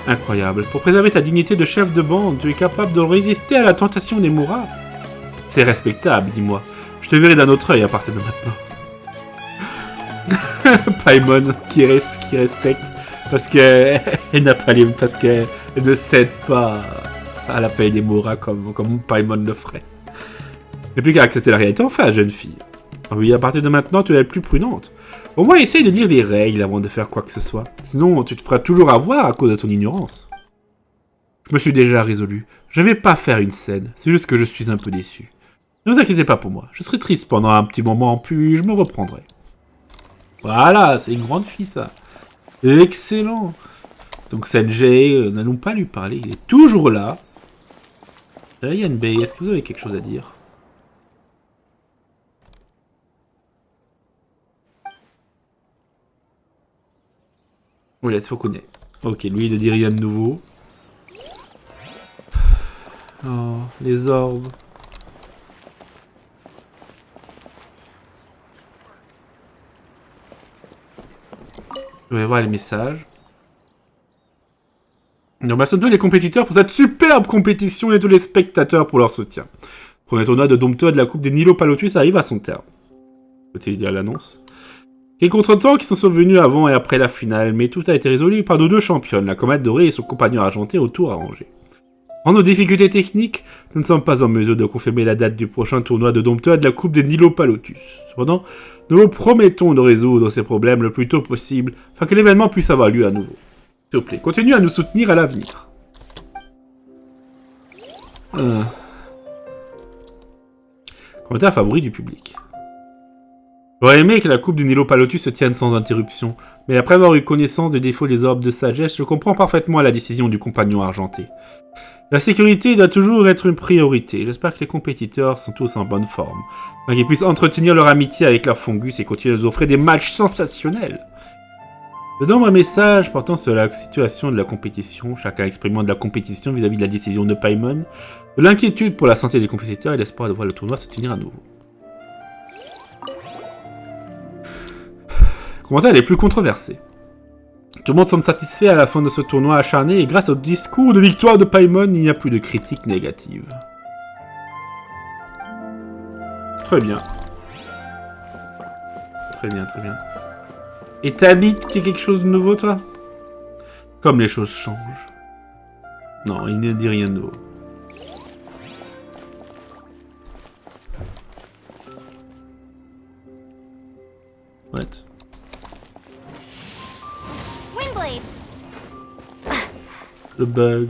Incroyable. Pour préserver ta dignité de chef de bande, tu es capable de résister à la tentation des Moura. C'est respectable, dis-moi. Je te verrai d'un autre œil à partir de maintenant. Paimon qui respecte parce qu'elle n'a pas les... parce qu'elle ne cède pas à l'appel des Moura comme Paimon le ferait. Il n'y a plus qu'à accepter la réalité en face, jeune fille. Oui, à partir de maintenant, tu es plus prudente. Au moins, essaye de lire les règles avant de faire quoi que ce soit. Sinon, tu te feras toujours avoir à cause de ton ignorance. Je me suis déjà résolu. Je ne vais pas faire une scène. C'est juste que je suis un peu déçu. Ne vous inquiétez pas pour moi. Je serai triste pendant un petit moment, puis je me reprendrai. Voilà, c'est une grande fille, ça. Excellent. Donc, Senjei, n'allons pas lui parler. Il est toujours là. Yanbei, est-ce que vous avez quelque chose à dire? Oui, là, il faut connaître. Ok, lui, il ne dit rien de nouveau. Oh, les orbes. Je vais voir les messages. Nous remercions tous les compétiteurs pour cette superbe compétition et tous les spectateurs pour leur soutien. Le premier tournoi de Domptoa de la coupe des Nilotpalotus arrive à son terme. Peut-il dire l'annonce? Quelques contretemps qui sont survenus avant et après la finale, mais tout a été résolu par nos deux championnes, la comète dorée et son compagnon argenté au tour arrangé. En nos difficultés techniques, nous ne sommes pas en mesure de confirmer la date du prochain tournoi de Domptoa de la coupe des Nilotpalotus. Cependant, nous vous promettons de résoudre ces problèmes le plus tôt possible, afin que l'événement puisse avoir lieu à nouveau. S'il vous plaît, continuez à nous soutenir à l'avenir. Commentaire favori du public. J'aurais aimé que la coupe du Nilotpalotus se tienne sans interruption, mais après avoir eu connaissance des défauts des orbes de sagesse, je comprends parfaitement la décision du compagnon argenté. La sécurité doit toujours être une priorité. J'espère que les compétiteurs sont tous en bonne forme, afin qu'ils puissent entretenir leur amitié avec leur fungus et continuer à nous offrir des matchs sensationnels. De nombreux messages portant sur la situation de la compétition, chacun exprimant de la compétition vis-à-vis de la décision de Paimon, de l'inquiétude pour la santé des compétiteurs et l'espoir de voir le tournoi se tenir à nouveau. Le commentaire les plus controversés. Tout le monde semble satisfait à la fin de ce tournoi acharné et grâce au discours de victoire de Paimon, il n'y a plus de critiques négatives. Très bien. Très bien, très bien. Et t'habites qu'il y a quelque chose de nouveau, toi? Comme les choses changent. Non, il ne dit rien de nouveau. What? Windblade. Le bug.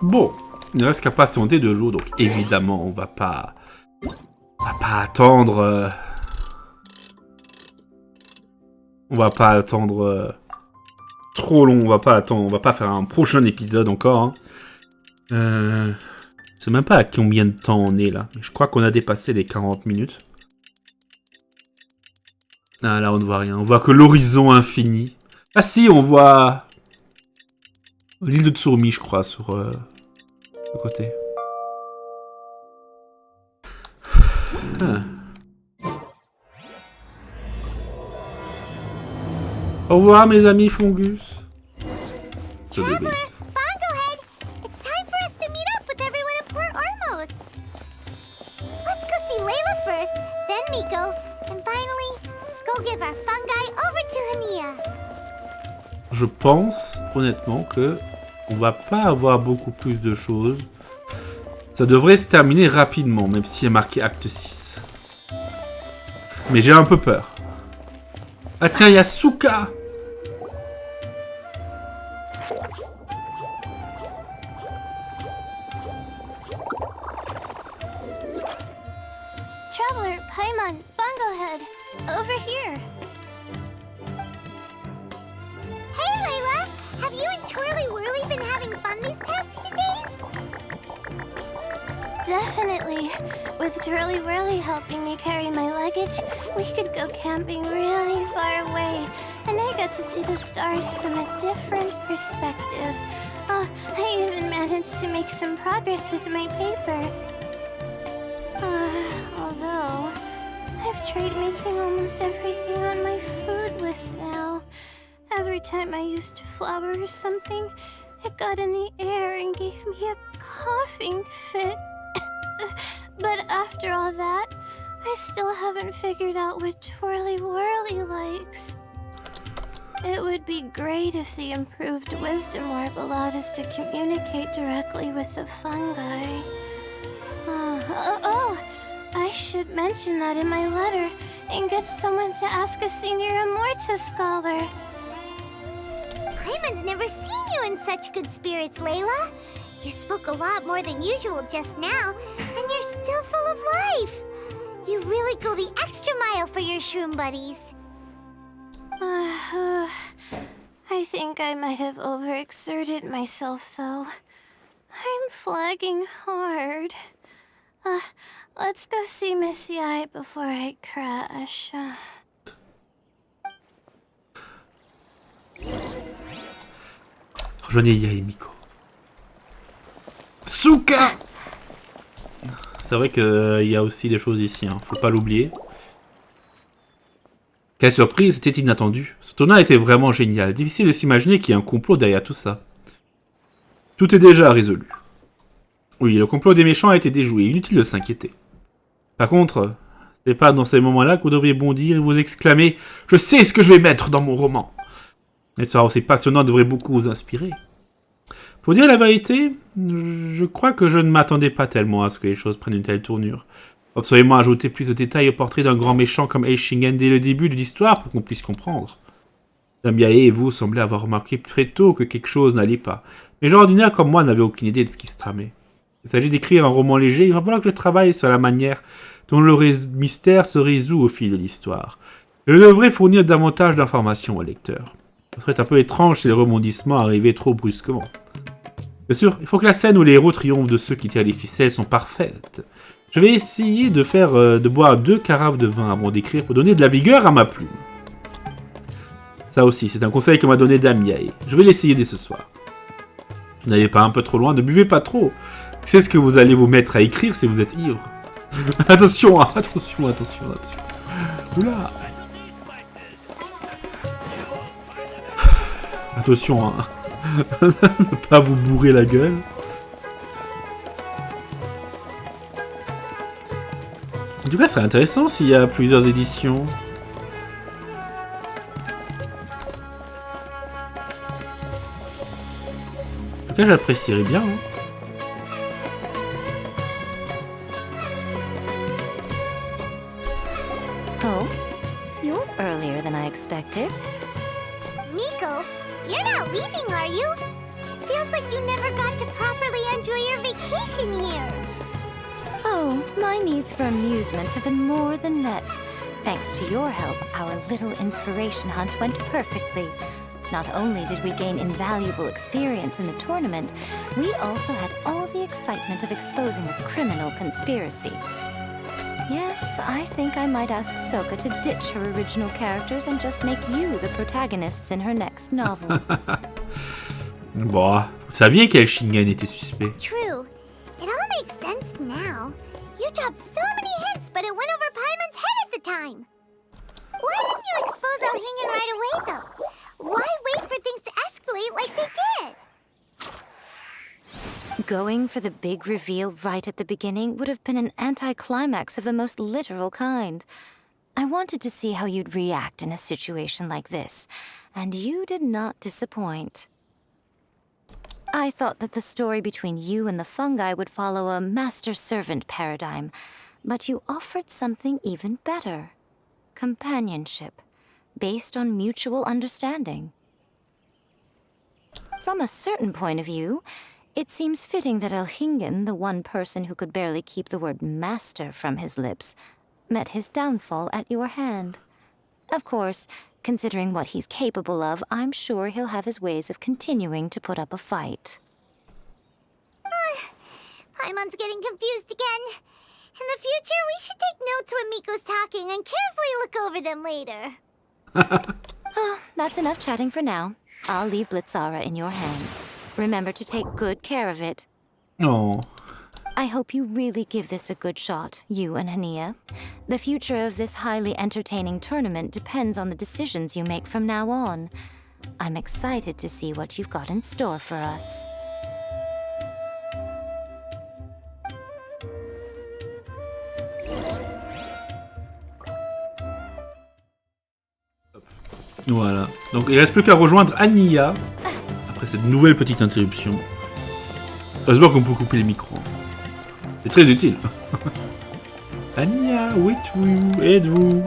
Bon, il ne reste qu'à patienter 2 jours, donc évidemment, on va pas attendre. On va pas attendre trop long. On va pas faire un prochain épisode encore. Hein. Je sais même pas à combien de temps on est là. Je crois qu'on a dépassé les 40 minutes. Ah là on ne voit rien. On voit que l'horizon infini. Ah si, on voit l'île de Tsurmi, je crois, sur le côté. Ah. Au revoir mes amis fungus. Traveler, Bongo Head, it's time for us to meet up with everyone at Port Ormos. Let's go see Layla first, then Miko, and finally, go give our fungi over to Haniyya. Je pense, honnêtement, que on va pas avoir beaucoup plus de choses. Ça devrait se terminer rapidement, même s'il y a marqué acte 6. Mais j'ai un peu peur. Ah tiens, il y a Suka! Traveler, Paimon, Bongo Head, over here. Hey Layla, have you and Twirly Whirly been having fun these past few days? Definitely. With Twirly Whirly helping me carry my luggage, we could go camping really far away. And I got to see the stars from a different perspective. Oh, I even managed to make some progress with my paper. Although, I I've tried making almost everything on my food list now. Every time I used to flour or something, it got in the air and gave me a coughing fit. But after all that, I still haven't figured out what Twirly Whirly likes. It would be great if the improved wisdom orb allowed us to communicate directly with the fungi. I should mention that in my letter and get someone to ask a senior Amorta scholar. Paimon's never seen you in such good spirits, Layla. You spoke a lot more than usual just now, and you're still full of life. You really go the extra mile for your shroom buddies. I think I might have overexerted myself, though. I'm flagging hard. Let's go see Miss Yai before I crash. Rejoignez Yai et Miko. Souka! C'est vrai qu'il y a aussi des choses ici, hein. Faut pas l'oublier. Quelle surprise, c'était inattendu. Ce tournoi était vraiment génial. Difficile de s'imaginer qu'il y a un complot derrière tout ça. Tout est déjà résolu. Oui, le complot des méchants a été déjoué. Inutile de s'inquiéter. Par contre, c'est pas dans ces moments-là que vous devriez bondir et vous exclamer « Je sais ce que je vais mettre dans mon roman !» L'histoire aussi passionnante devrait beaucoup vous inspirer. Pour dire la vérité, je crois que je ne m'attendais pas tellement à ce que les choses prennent une telle tournure. Absolument ajouter plus de détails au portrait d'un grand méchant comme Eishingen dès le début de l'histoire pour qu'on puisse comprendre. Damiae et vous semblez avoir remarqué très tôt que quelque chose n'allait pas. Mais gens ordinaires comme moi n'avaient aucune idée de ce qui se tramait. Il s'agit d'écrire un roman léger, il va falloir que je travaille sur la manière dont le mystère se résout au fil de l'histoire. Je devrais fournir davantage d'informations au lecteur. Ce serait un peu étrange si les rebondissements arrivaient trop brusquement. Bien sûr, il faut que la scène où les héros triomphent de ceux qui tirent les ficelles sont parfaites. Je vais essayer de boire 2 carafes de vin avant d'écrire pour donner de la vigueur à ma plume. Ça aussi, c'est un conseil que m'a donné Damiae. Je vais l'essayer dès ce soir. N'allez pas un peu trop loin, ne buvez pas trop. C'est ce que vous allez vous mettre à écrire si vous êtes ivre. Attention, hein, attention. Oula. Attention, hein. Ne pas vous bourrer la gueule. En tout cas, c'est intéressant s'il y a plusieurs éditions. En tout cas, j'apprécierais bien. Hein. Oh, you're earlier than I expected. Miko, you're not leaving, are you? It feels like you never got to properly enjoy your vacation here. Oh, my needs for amusement have been more than met. Thanks to your help, our little inspiration hunt went perfectly. Not only did we gain invaluable experience in the tournament, we also had all the excitement of exposing a criminal conspiracy. Yes, I think I might ask Soka to ditch her original characters and just make you the protagonists in her next novel. Bon, vous saviez qu'Eishingen était suspect. True. It all makes sense now. You dropped so many hints, but it went over Paimon's head at the time. Why didn't you expose Elhingen right away, though? Why wait for things to escalate like they did? Going for the big reveal right at the beginning would have been an anticlimax of the most literal kind. I wanted to see how you'd react in a situation like this, and you did not disappoint. I thought that the story between you and the fungi would follow a master-servant paradigm, but you offered something even better. Companionship, based on mutual understanding. From a certain point of view, it seems fitting that Elhingen, the one person who could barely keep the word master from his lips, met his downfall at your hand. Of course, considering what he's capable of, I'm sure he'll have his ways of continuing to put up a fight. Paimon's getting confused again. In the future, we should take notes when Miko's talking and carefully look over them later. Oh, that's enough chatting for now. I'll leave Blitzara in your hands. Remember to take good care of it. Oh. I hope you really give this a good shot, you and Haniyya. The future of this highly entertaining tournament depends on the decisions you make from now on. I'm excited to see what you've got in store for us. Voilà. Donc il reste plus qu'à rejoindre Haniyya. Après cette nouvelle petite interruption. Heureusement qu'on peut couper les micros. C'est très utile. Haniyya, où êtes-vous? Êtes-vous?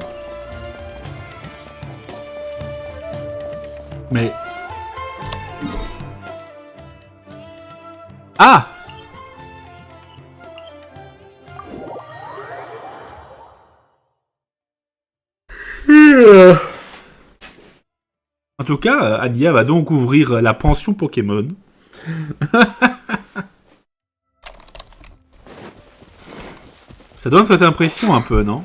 Mais... Ah! En tout cas, Haniyya va donc ouvrir la pension Pokémon. Ça donne cette impression un peu, non?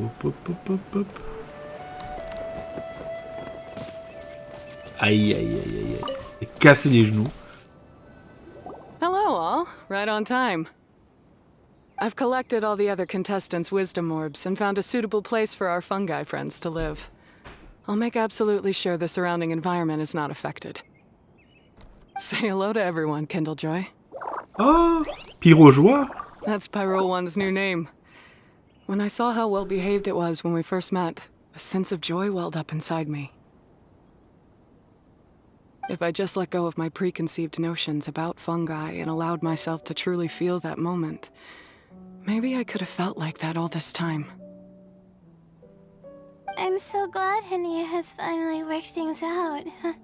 Hop, hop, hop, hop, hop. Aïe, aïe, aïe, aïe, aïe. C'est cassé les genoux. Hello, all. Right on time. I've collected all the other contestants' wisdom orbs and found a suitable place for our fungi friends to live. I'll make absolutely sure the surrounding environment is not affected. Say hello to everyone, Kindlejoy. Oh, Pyrojoie. That's Pyro One's new name. When I saw how well behaved it was when we first met, a sense of joy welled up inside me. If I just let go of my preconceived notions about fungi and allowed myself to truly feel that moment, maybe I could have felt like that all this time. I'm so glad Haniyya has finally worked things out. Yeah!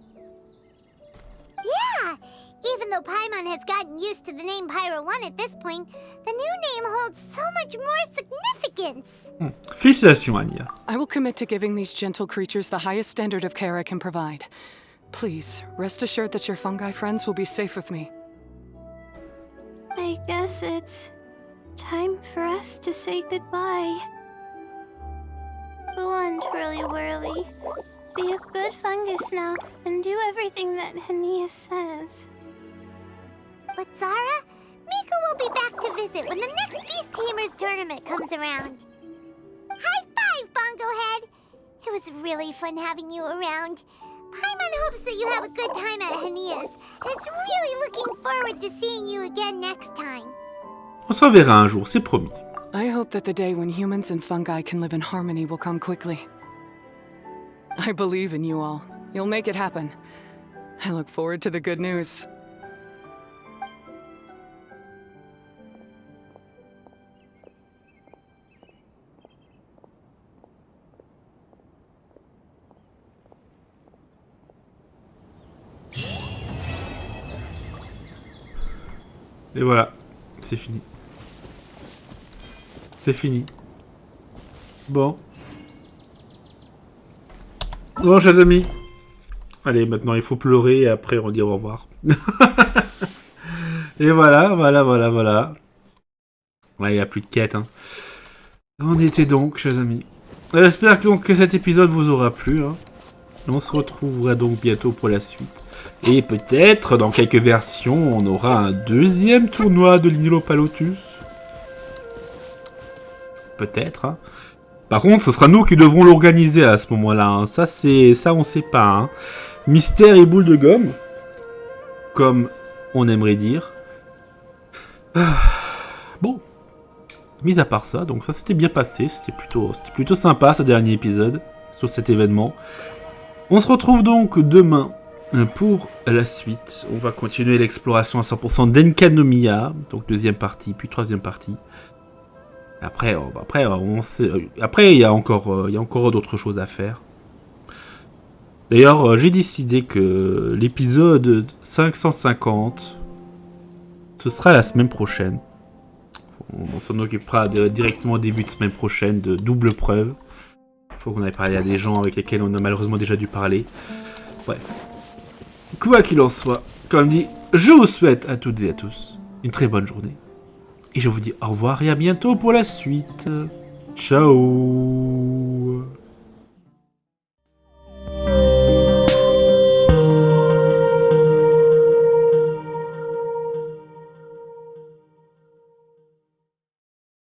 Even though Paimon has gotten used to the name Pyro 1 at this point, the new name holds so much more significance. Félicitations, Haniyya. I will commit to giving these gentle creatures the highest standard of care I can provide. Please, rest assured that your fungi friends will be safe with me. I guess it's time for us to say goodbye. Go on, Twirly Whirly. Be a good fungus now and do everything that Haniyya says. But Zara, Mika will be back to visit when the next Beast Tamers tournament comes around. High five, Bongo Head! It was really fun having you around. Paimon hopes that you have a good time at Haniyya's and is really looking forward to seeing you again next time. On se reverra un jour, c'est promis. I hope that the day when humans and fungi can live in harmony will come quickly. I believe in you all. You'll make it happen. I look forward to the good news. Et voilà, c'est fini. C'est fini. Bon. Bon, chers amis. Allez, maintenant il faut pleurer et après on dit au revoir. Et voilà. Ouais, il n'y a plus de quête. Hein. On y était donc, chers amis. J'espère donc que cet épisode vous aura plu. Hein. On se retrouvera donc bientôt pour la suite. Et peut-être, dans quelques versions, on aura un deuxième tournoi de Nilotpalotus. Peut-être. Hein. Par contre, ce sera nous qui devrons l'organiser à ce moment-là. Hein. Ça, on sait pas. Hein. Mystère et boule de gomme. Comme on aimerait dire. Bon. Mis à part ça, donc ça s'était bien passé. C'était plutôt sympa ce dernier épisode. Sur cet événement. On se retrouve donc demain. Pour la suite, on va continuer l'exploration à 100% d'Enkanomiya, donc deuxième partie, puis troisième partie. Après, il y a encore d'autres choses à faire. D'ailleurs, j'ai décidé que l'épisode 550, ce sera la semaine prochaine. On s'en occupera directement au début de semaine prochaine de double preuve. Il faut qu'on aille parler à des gens avec lesquels on a malheureusement déjà dû parler. Bref. Quoi qu'il en soit, comme dit, je vous souhaite à toutes et à tous une très bonne journée. Et je vous dis au revoir et à bientôt pour la suite. Ciao.